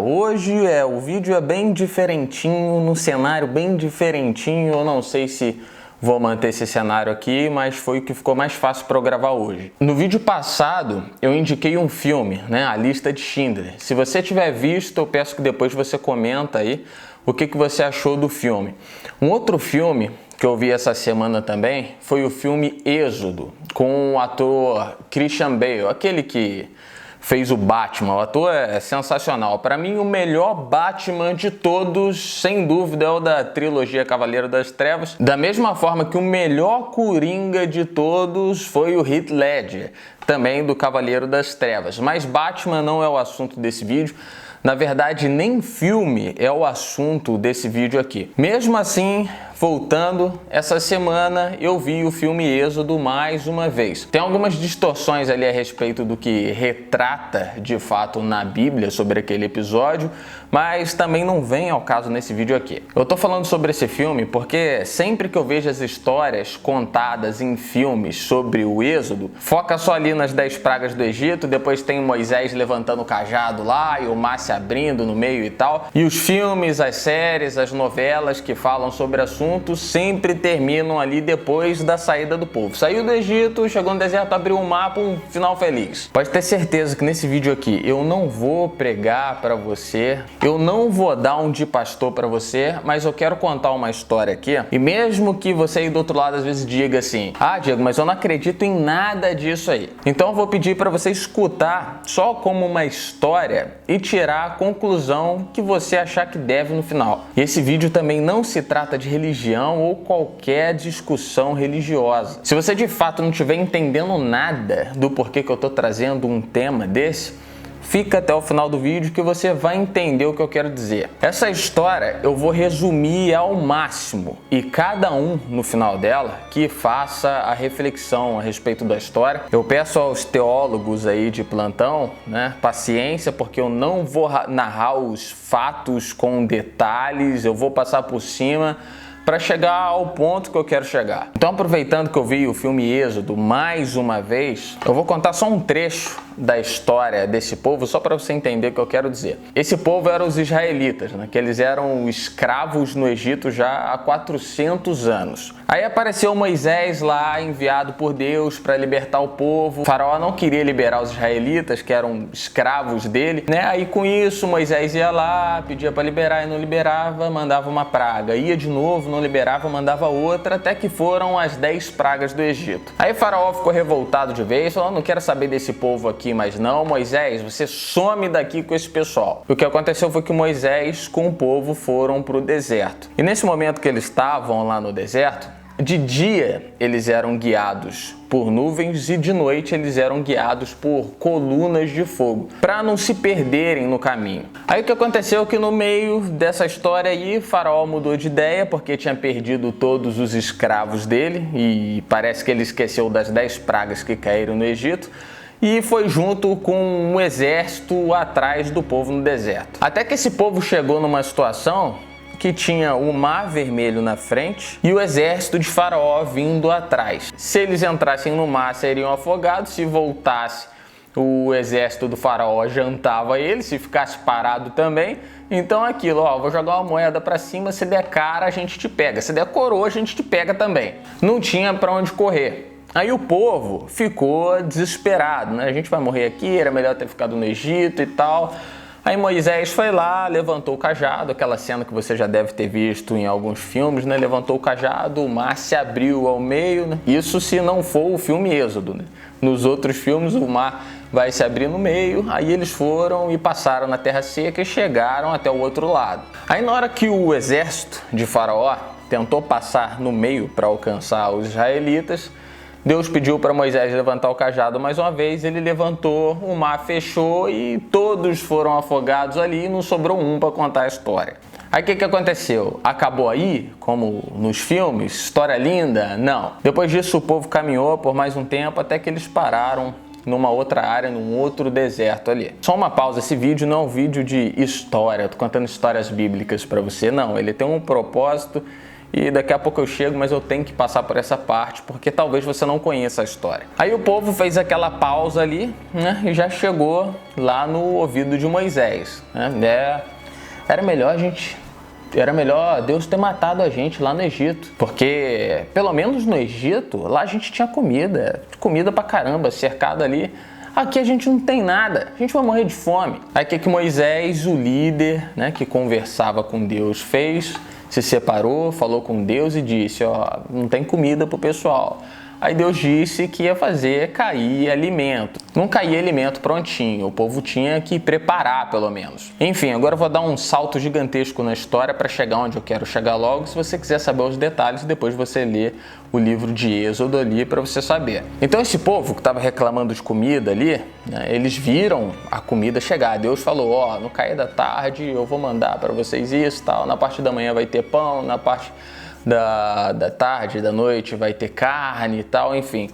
hoje o vídeo é bem diferentinho, num cenário bem diferentinho. Eu não sei se vou manter esse cenário aqui, mas foi o que ficou mais fácil para eu gravar hoje. No vídeo passado, eu indiquei um filme, né? A Lista de Schindler. Se você tiver visto, eu peço que depois você comenta aí o que você achou do filme. Um outro filme que eu vi essa semana também foi o filme Êxodo, com o ator Christian Bale, aquele que fez o Batman. O ator é sensacional. Para mim, o melhor Batman de todos, sem dúvida, é o da trilogia Cavaleiro das Trevas. Da mesma forma que o melhor Coringa de todos foi o Heath Ledger, também do Cavaleiro das Trevas. Mas Batman não é o assunto desse vídeo. Na verdade, nem filme é o assunto desse vídeo aqui. Mesmo assim, voltando, essa semana eu vi o filme Êxodo mais uma vez. Tem algumas distorções ali a respeito do que retrata de fato na Bíblia sobre aquele episódio, mas também não vem ao caso nesse vídeo aqui. Eu tô falando sobre esse filme porque sempre que eu vejo as histórias contadas em filmes sobre o Êxodo, foca só ali nas 10 pragas do Egito, depois tem Moisés levantando o cajado lá e o mar se abrindo no meio e tal. E os filmes, as séries, as novelas que falam sobre assuntos sempre terminam ali depois da saída do povo. Saiu do Egito, chegou no deserto, abriu o mapa, um final feliz. Pode ter certeza que nesse vídeo aqui eu não vou pregar para você, eu não vou dar um de pastor para você, mas eu quero contar uma história aqui. E mesmo que você aí do outro lado às vezes diga assim: ah, Diego, mas eu não acredito em nada disso aí. Então eu vou pedir para você escutar só como uma história e tirar a conclusão que você achar que deve no final. E esse vídeo também não se trata de religião ou qualquer discussão religiosa. Se você de fato não estiver entendendo nada do porquê que eu estou trazendo um tema desse, fica até o final do vídeo que você vai entender o que eu quero dizer. Essa história eu vou resumir ao máximo e cada um no final dela que faça a reflexão a respeito da história. Eu peço aos teólogos aí de plantão, né, paciência, porque eu não vou narrar os fatos com detalhes, eu vou passar por cima para chegar ao ponto que eu quero chegar. Então, aproveitando que eu vi o filme Êxodo mais uma vez, eu vou contar só um trecho da história desse povo, só para você entender o que eu quero dizer. Esse povo eram os israelitas, né? Que eles eram escravos no Egito já há 400 anos. Aí apareceu Moisés lá, enviado por Deus para libertar o povo. O faraó não queria liberar os israelitas, que eram escravos dele, né? Aí com isso, Moisés ia lá, pedia para liberar e não liberava, mandava uma praga. Ia de novo, não liberava, mandava outra, até que foram as 10 pragas do Egito. Aí o faraó ficou revoltado de vez, falou: não quero saber desse povo aqui, mas não, Moisés, você some daqui com esse pessoal. O que aconteceu foi que Moisés com o povo foram para o deserto. E nesse momento que eles estavam lá no deserto, de dia eles eram guiados por nuvens e de noite eles eram guiados por colunas de fogo, para não se perderem no caminho. Aí o que aconteceu é que no meio dessa história aí, Faraó mudou de ideia porque tinha perdido todos os escravos dele e parece que ele esqueceu das 10 pragas que caíram no Egito e foi junto com um exército atrás do povo no deserto. Até que esse povo chegou numa situação que tinha o Mar Vermelho na frente e o exército de Faraó vindo atrás. Se eles entrassem no mar, seriam afogados. Se voltasse, o exército do Faraó jantava eles. Se ficasse parado também, então aquilo, ó, vou jogar uma moeda pra cima, se der cara, a gente te pega. Se der coroa, a gente te pega também. Não tinha pra onde correr. Aí o povo ficou desesperado, né? A gente vai morrer aqui, era melhor ter ficado no Egito e tal. Aí Moisés foi lá, levantou o cajado, aquela cena que você já deve ter visto em alguns filmes, né? Levantou o cajado, o mar se abriu ao meio, né? Isso se não for o filme Êxodo, né? Nos outros filmes o mar vai se abrir no meio, aí eles foram e passaram na terra seca e chegaram até o outro lado. Aí na hora que o exército de Faraó tentou passar no meio para alcançar os israelitas, Deus pediu para Moisés levantar o cajado mais uma vez, ele levantou, o mar fechou e todos foram afogados ali e não sobrou um para contar a história. Aí o que aconteceu? Acabou aí, como nos filmes? História linda? Não. Depois disso o povo caminhou por mais um tempo até que eles pararam numa outra área, num outro deserto ali. Só uma pausa, esse vídeo não é um vídeo de história, eu tô contando histórias bíblicas para você, não. Ele tem um propósito e daqui a pouco eu chego, mas eu tenho que passar por essa parte, porque talvez você não conheça a história. Aí o povo fez aquela pausa ali, né, e já chegou lá no ouvido de Moisés, né? Era melhor Deus ter matado a gente lá no Egito, porque pelo menos no Egito, lá a gente tinha comida pra caramba, cercado ali. Aqui a gente não tem nada, a gente vai morrer de fome. Aí o que Moisés, o líder, né, que conversava com Deus, fez? Se separou, falou com Deus e disse, ó, não tem comida pro pessoal. Aí Deus disse que ia fazer cair alimento. Não caía alimento prontinho, o povo tinha que preparar pelo menos. Enfim, agora eu vou dar um salto gigantesco na história para chegar onde eu quero chegar logo. Se você quiser saber os detalhes, depois você lê o livro de Êxodo ali para você saber. Então esse povo que estava reclamando de comida ali, né, eles viram a comida chegar. Deus falou, ó, no cair da tarde eu vou mandar para vocês isso, tal. Na parte da manhã vai ter pão, na parte da tarde, da noite vai ter carne e tal, enfim.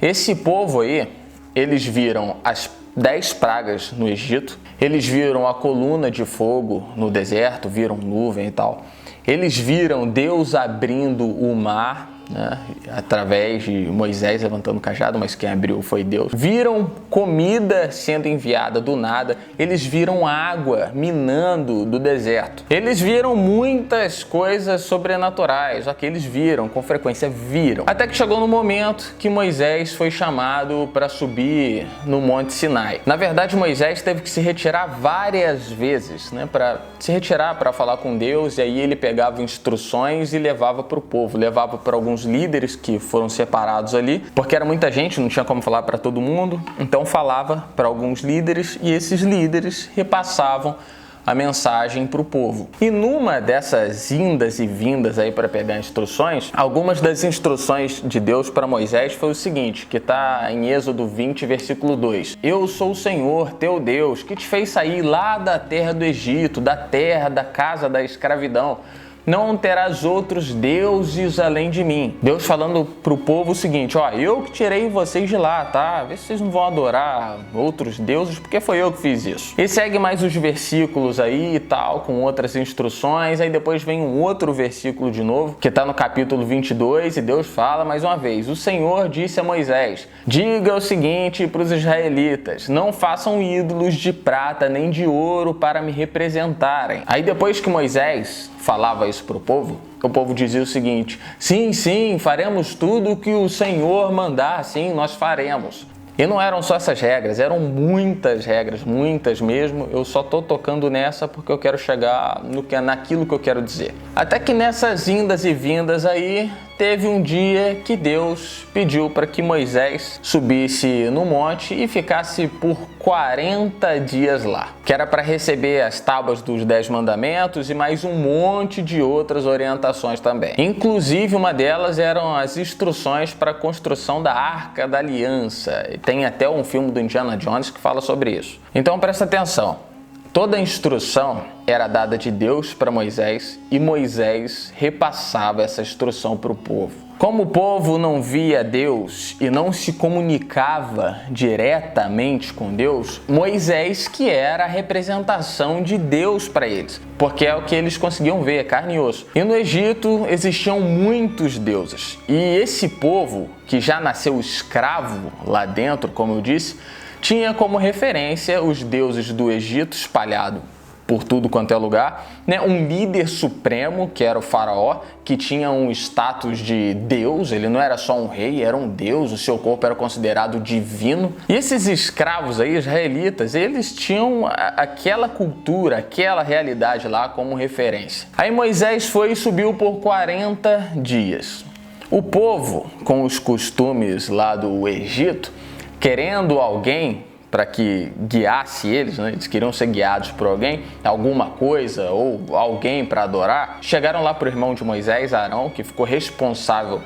Esse povo aí, eles viram as 10 pragas no Egito, eles viram a coluna de fogo no deserto, viram nuvem e tal. Eles viram Deus abrindo o mar, né, através de Moisés levantando o cajado, mas quem abriu foi Deus. Viram comida sendo enviada do nada, eles viram água minando do deserto. Eles viram muitas coisas sobrenaturais, que eles viram, com frequência viram. Até que chegou no momento que Moisés foi chamado para subir no Monte Sinai. Na verdade, Moisés teve que se retirar várias vezes, né, para se retirar para falar com Deus, e aí ele pegava instruções e levava para o povo, levava para alguns líderes que foram separados ali, porque era muita gente, não tinha como falar para todo mundo, então falava para alguns líderes e esses líderes repassavam a mensagem para o povo. E numa dessas indas e vindas aí para pegar instruções, algumas das instruções de Deus para Moisés foi o seguinte, que está em Êxodo 20, versículo 2. Eu sou o Senhor, teu Deus, que te fez sair lá da terra do Egito, da terra da casa da escravidão. Não terás outros deuses além de mim. Deus falando para o povo o seguinte, ó, eu que tirei vocês de lá, tá? Vê se vocês não vão adorar outros deuses, porque foi eu que fiz isso. E segue mais os versículos aí e tal, com outras instruções, aí depois vem um outro versículo de novo, que está no capítulo 22, e Deus fala mais uma vez, o Senhor disse a Moisés, diga o seguinte para os israelitas, não façam ídolos de prata nem de ouro para me representarem. Aí depois que Moisés falava isso para o povo dizia o seguinte, sim, sim, faremos tudo o que o Senhor mandar, sim, nós faremos. E não eram só essas regras, eram muitas regras, muitas mesmo. Eu só tô tocando nessa porque eu quero chegar naquilo que eu quero dizer. Até que nessas indas e vindas aí, teve um dia que Deus pediu para que Moisés subisse no monte e ficasse por 40 dias lá, que era para receber as tábuas dos 10 mandamentos e mais um monte de outras orientações também. Inclusive, uma delas eram as instruções para a construção da Arca da Aliança. E tem até um filme do Indiana Jones que fala sobre isso. Então presta atenção. Toda a instrução era dada de Deus para Moisés e Moisés repassava essa instrução para o povo. Como o povo não via Deus e não se comunicava diretamente com Deus, Moisés que era a representação de Deus para eles, porque é o que eles conseguiam ver, carne e osso. E no Egito existiam muitos deuses, e esse povo, que já nasceu escravo lá dentro, como eu disse, tinha como referência os deuses do Egito espalhado por tudo quanto é lugar, né? Um líder supremo, que era o faraó, que tinha um status de deus, ele não era só um rei, era um deus, o seu corpo era considerado divino. E esses escravos aí, israelitas, eles tinham aquela cultura, aquela realidade lá como referência. Aí Moisés foi e subiu por 40 dias. O povo, com os costumes lá do Egito, querendo alguém para que guiasse eles, né? Eles queriam ser guiados por alguém, alguma coisa ou alguém para adorar, chegaram lá para o irmão de Moisés, Arão, que ficou responsável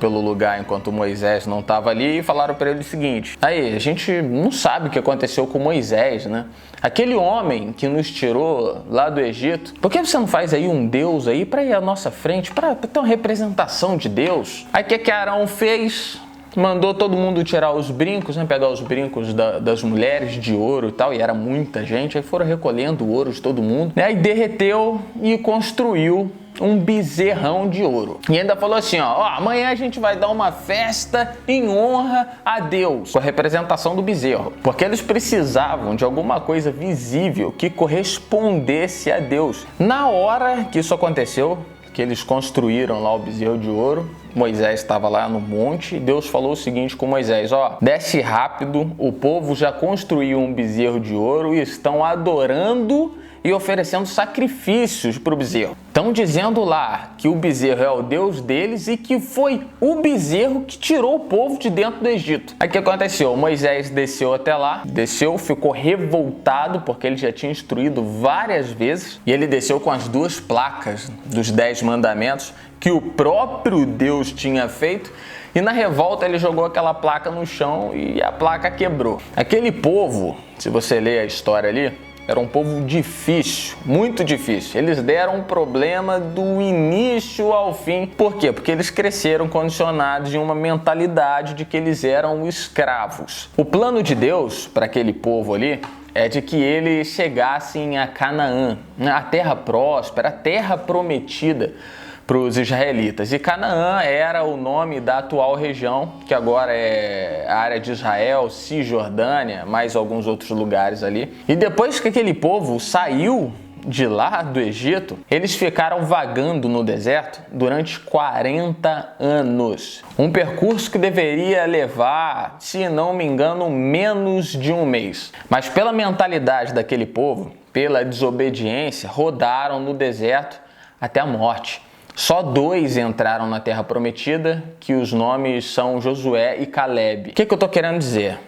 pelo lugar enquanto Moisés não estava ali, e falaram para ele o seguinte, aí, a gente não sabe o que aconteceu com Moisés, né? Aquele homem que nos tirou lá do Egito, por que você não faz aí um Deus aí para ir à nossa frente, para ter uma representação de Deus? Aí o que Arão fez? mandou todo mundo tirar os brincos, né? Pegar os brincos das mulheres de ouro e tal, e era muita gente, aí foram recolhendo o ouro de todo mundo, né? E derreteu e construiu um bezerrão de ouro. E ainda falou assim, ó, amanhã a gente vai dar uma festa em honra a Deus, com a representação do bezerro, porque eles precisavam de alguma coisa visível que correspondesse a Deus. Na hora que isso aconteceu, que eles construíram lá o bezerro de ouro, Moisés estava lá no monte, Deus falou o seguinte com Moisés, desce rápido, o povo já construiu um bezerro de ouro e estão adorando e oferecendo sacrifícios para o bezerro. Estão dizendo lá que o bezerro é o Deus deles e que foi o bezerro que tirou o povo de dentro do Egito. Aí o que aconteceu? Moisés desceu até lá, ficou revoltado porque ele já tinha instruído várias vezes e ele desceu com as 2 placas dos 10 mandamentos que o próprio Deus tinha feito. E na revolta ele jogou aquela placa no chão e a placa quebrou. Aquele povo, se você ler a história ali, era um povo difícil, muito difícil. Eles deram um problema do início ao fim. Por quê? Porque eles cresceram condicionados em uma mentalidade de que eles eram escravos. O plano de Deus para aquele povo ali é de que eles chegassem a Canaã, a terra próspera, a terra prometida para os israelitas. E Canaã era o nome da atual região, que agora é a área de Israel, Cisjordânia, mais alguns outros lugares ali. E depois que aquele povo saiu de lá do Egito, eles ficaram vagando no deserto durante 40 anos. Um percurso que deveria levar, se não me engano, menos de um mês. Mas pela mentalidade daquele povo, pela desobediência, rodaram no deserto até a morte. Só 2 entraram na Terra Prometida, que os nomes são Josué e Calebe. O que eu estou querendo dizer?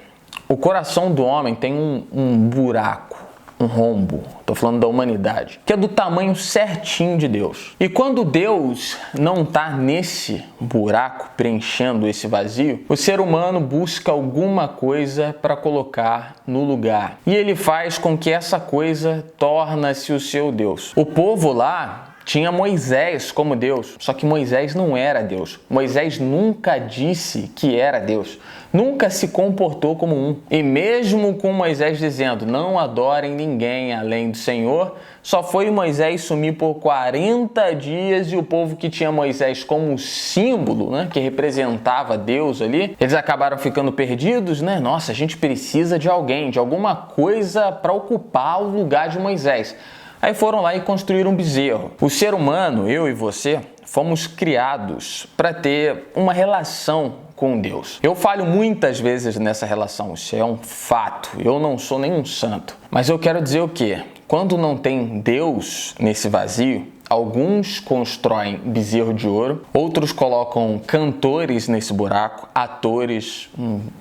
O coração do homem tem um buraco, um rombo, estou falando da humanidade, que é do tamanho certinho de Deus. E quando Deus não está nesse buraco, preenchendo esse vazio, o ser humano busca alguma coisa para colocar no lugar. E ele faz com que essa coisa torne-se o seu Deus. O povo lá tinha Moisés como Deus, só que Moisés não era Deus. Moisés nunca disse que era Deus, nunca se comportou como um. E mesmo com Moisés dizendo, não adorem ninguém além do Senhor, só foi Moisés sumir por 40 dias e o povo que tinha Moisés como símbolo, né, que representava Deus ali, eles acabaram ficando perdidos, né? Nossa, a gente precisa de alguém, de alguma coisa para ocupar o lugar de Moisés. Aí foram lá e construíram um bezerro. O ser humano, eu e você, fomos criados para ter uma relação com Deus. Eu falho muitas vezes nessa relação, isso é um fato. Eu não sou nenhum santo. Mas eu quero dizer o quê? Quando não tem Deus nesse vazio, alguns constroem bezerro de ouro, outros colocam cantores nesse buraco, atores,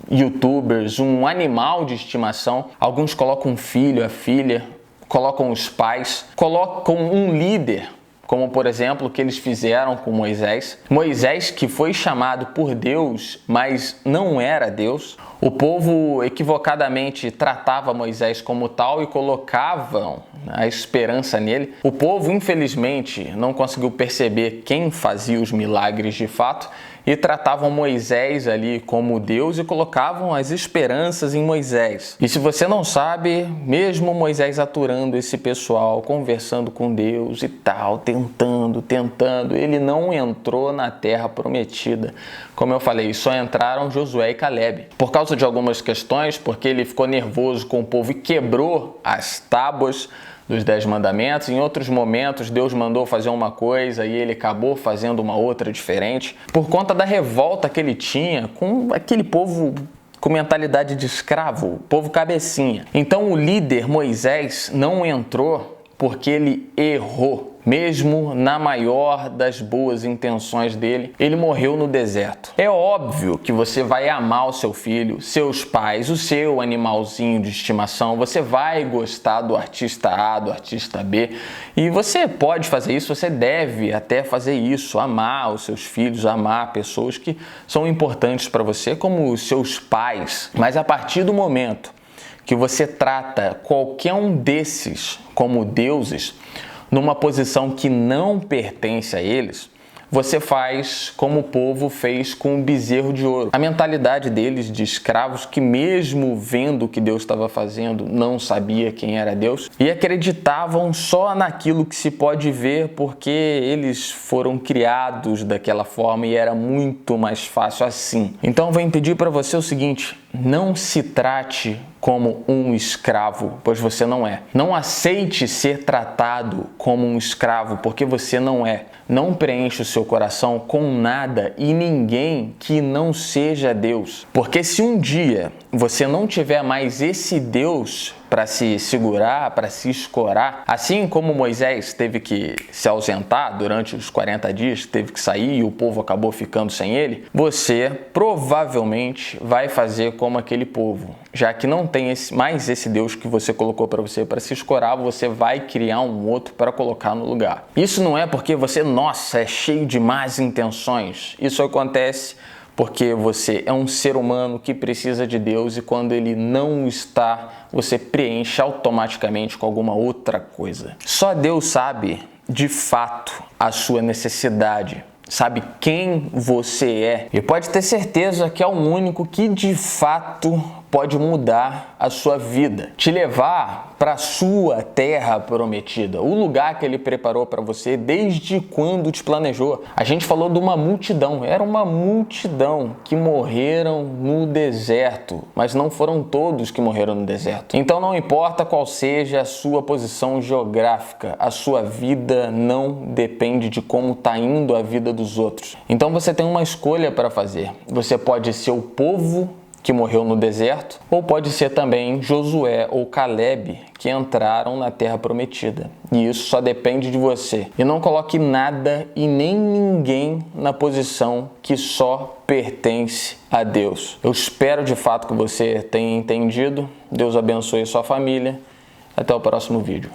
youtubers, um animal de estimação, alguns colocam um filho, a filha, colocam os pais, colocam um líder, como por exemplo o que eles fizeram com Moisés. Moisés, que foi chamado por Deus, mas não era Deus. O povo equivocadamente tratava Moisés como tal e colocavam a esperança nele. O povo, infelizmente, não conseguiu perceber quem fazia os milagres de fato e tratavam Moisés ali como Deus e colocavam as esperanças em Moisés. E se você não sabe, mesmo Moisés aturando esse pessoal, conversando com Deus e tal, tentando, ele não entrou na terra prometida. Como eu falei, só entraram Josué e Calebe. Por causa de algumas questões, porque ele ficou nervoso com o povo e quebrou as tábuas dos 10 mandamentos. Em outros momentos, Deus mandou fazer uma coisa e ele acabou fazendo uma outra diferente. Por conta da revolta que ele tinha com aquele povo com mentalidade de escravo, o povo cabecinha. Então o líder Moisés não entrou porque ele errou. Mesmo na maior das boas intenções dele, ele morreu no deserto. É óbvio que você vai amar o seu filho, seus pais, o seu animalzinho de estimação, você vai gostar do artista A, do artista B, e você pode fazer isso, você deve até fazer isso, amar os seus filhos, amar pessoas que são importantes para você, como os seus pais. Mas a partir do momento que você trata qualquer um desses como deuses, numa posição que não pertence a eles, você faz como o povo fez com o bezerro de ouro. A mentalidade deles de escravos que mesmo vendo o que Deus estava fazendo, não sabia quem era Deus e acreditavam só naquilo que se pode ver porque eles foram criados daquela forma e era muito mais fácil assim. Então venho pedir para você o seguinte: não se trate como um escravo, pois você não é. Não aceite ser tratado como um escravo, porque você não é. Não preencha o seu coração com nada e ninguém que não seja Deus. Porque se um dia você não tiver mais esse Deus para se segurar, para se escorar, assim como Moisés teve que se ausentar durante os 40 dias, teve que sair e o povo acabou ficando sem ele, você provavelmente vai fazer como aquele povo. Já que não tem mais esse Deus que você colocou para você para se escorar, você vai criar um outro para colocar no lugar. Isso não é porque você, nossa, é cheio de más intenções. Isso acontece porque você é um ser humano que precisa de Deus e quando ele não está, você preenche automaticamente com alguma outra coisa. Só Deus sabe, de fato, a sua necessidade. Sabe quem você é e pode ter certeza que é o único que de fato pode mudar a sua vida, te levar para a sua terra prometida, o lugar que ele preparou para você desde quando te planejou. A gente falou de uma multidão, era uma multidão que morreram no deserto, mas não foram todos que morreram no deserto. Então não importa qual seja a sua posição geográfica, a sua vida não depende de como está indo a vida dos outros. Então você tem uma escolha para fazer. Você pode ser o povo que morreu no deserto, ou pode ser também Josué ou Caleb, que entraram na terra prometida. E isso só depende de você. E não coloque nada e nem ninguém na posição que só pertence a Deus. Eu espero de fato que você tenha entendido. Deus abençoe sua família. Até o próximo vídeo.